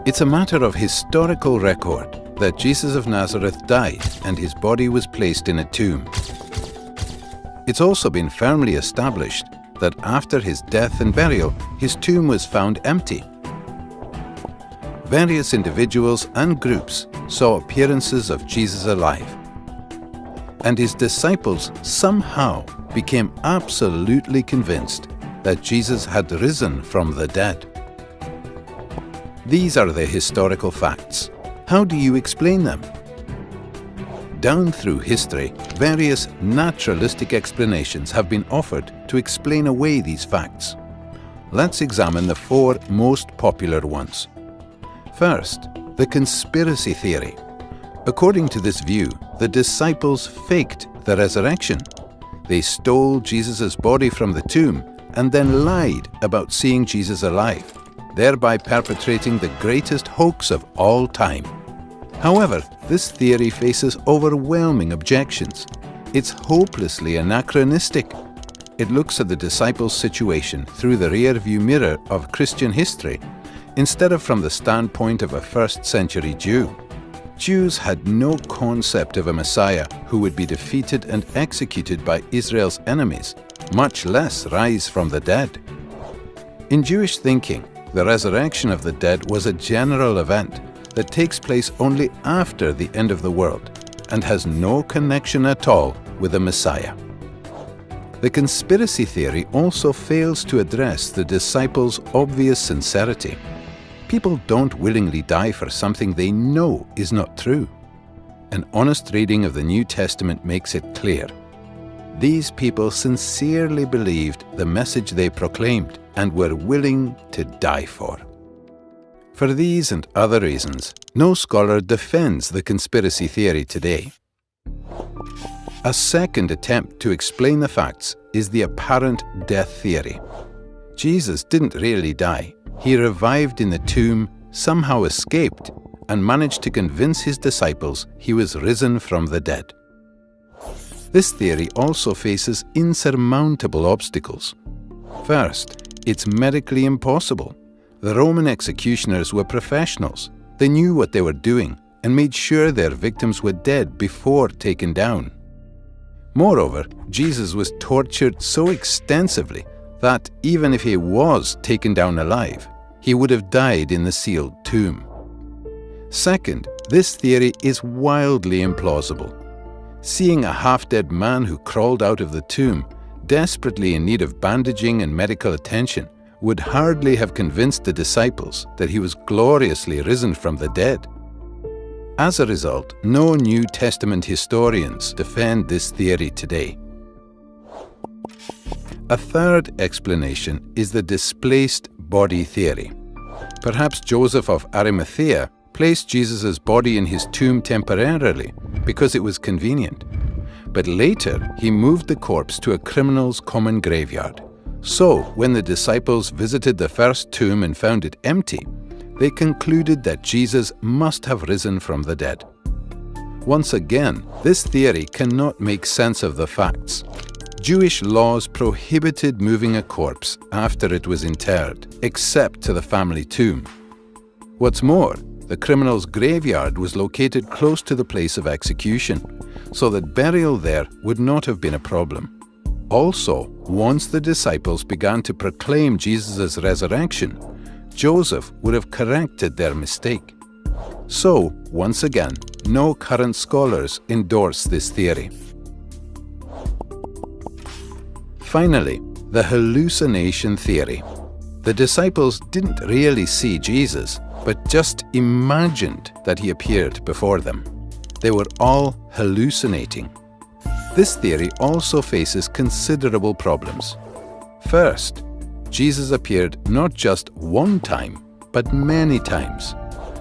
It's a matter of historical record that Jesus of Nazareth died and his body was placed in a tomb. It's also been firmly established that after his death and burial, his tomb was found empty. Various individuals and groups saw appearances of Jesus alive, and his disciples somehow became absolutely convinced that Jesus had risen from the dead. These are the historical facts. How do you explain them? Down through history, various naturalistic explanations have been offered to explain away these facts. Let's examine the four most popular ones. First, the conspiracy theory. According to this view, the disciples faked the resurrection. They stole Jesus' body from the tomb and then lied about seeing Jesus alive, thereby perpetrating the greatest hoax of all time. However, this theory faces overwhelming objections. It's hopelessly anachronistic. It looks at the disciples' situation through the rear-view mirror of Christian history, instead of from the standpoint of a first-century Jew. Jews had no concept of a Messiah who would be defeated and executed by Israel's enemies, much less rise from the dead. In Jewish thinking, the resurrection of the dead was a general event that takes place only after the end of the world and has no connection at all with the Messiah. The conspiracy theory also fails to address the disciples' obvious sincerity. People don't willingly die for something they know is not true. An honest reading of the New Testament makes it clear. These people sincerely believed the message they proclaimed and were willing to die for. For these and other reasons, no scholar defends the conspiracy theory today. A second attempt to explain the facts is the apparent death theory. Jesus didn't really die. He revived in the tomb, somehow escaped, and managed to convince his disciples he was risen from the dead. This theory also faces insurmountable obstacles. First, it's medically impossible. The Roman executioners were professionals. They knew what they were doing and made sure their victims were dead before taken down. Moreover, Jesus was tortured so extensively that even if he was taken down alive, he would have died in the sealed tomb. Second, this theory is wildly implausible. Seeing a half-dead man who crawled out of the tomb, desperately in need of bandaging and medical attention, would hardly have convinced the disciples that he was gloriously risen from the dead. As a result, no New Testament historians defend this theory today. A third explanation is the displaced body theory. Perhaps Joseph of Arimathea placed Jesus' body in his tomb temporarily because it was convenient. But later, he moved the corpse to a criminal's common graveyard. So, when the disciples visited the first tomb and found it empty, they concluded that Jesus must have risen from the dead. Once again, this theory cannot make sense of the facts. Jewish laws prohibited moving a corpse after it was interred, except to the family tomb. What's more, the criminal's graveyard was located close to the place of execution, so that burial there would not have been a problem. Also, once the disciples began to proclaim Jesus' resurrection, Joseph would have corrected their mistake. So, once again, no current scholars endorse this theory. Finally, the hallucination theory. The disciples didn't really see Jesus, but just imagined that he appeared before them. They were all hallucinating. This theory also faces considerable problems. First, Jesus appeared not just one time, but many times.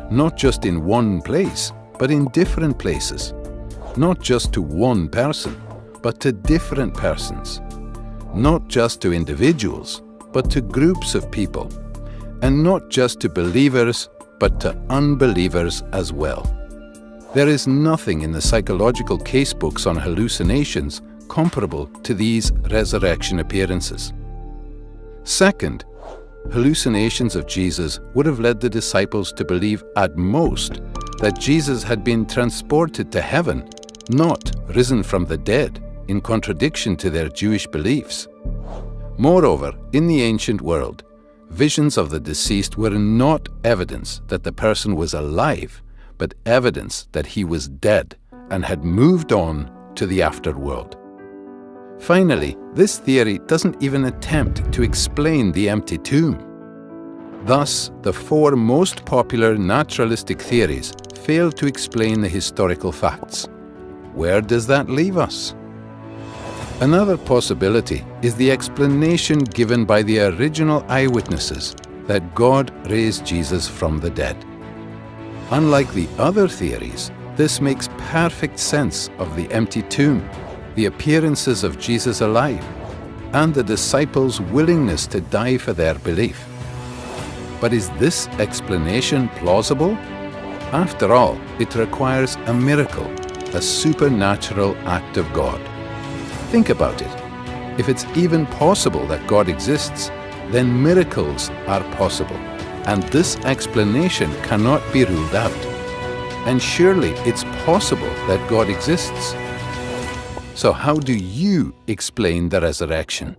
Not just in one place, but in different places. Not just to one person, but to different persons. Not just to individuals, but to groups of people. And not just to believers, but to unbelievers as well. There is nothing in the psychological casebooks on hallucinations comparable to these resurrection appearances. Second, hallucinations of Jesus would have led the disciples to believe at most that Jesus had been transported to heaven, not risen from the dead, in contradiction to their Jewish beliefs. Moreover, in the ancient world, visions of the deceased were not evidence that the person was alive, but evidence that he was dead and had moved on to the afterworld. Finally, this theory doesn't even attempt to explain the empty tomb. Thus, the four most popular naturalistic theories fail to explain the historical facts. Where does that leave us? Another possibility is the explanation given by the original eyewitnesses that God raised Jesus from the dead. Unlike the other theories, this makes perfect sense of the empty tomb, the appearances of Jesus alive, and the disciples' willingness to die for their belief. But is this explanation plausible? After all, it requires a miracle, a supernatural act of God. Think about it. If it's even possible that God exists, then miracles are possible, and this explanation cannot be ruled out. And surely it's possible that God exists. So how do you explain the resurrection?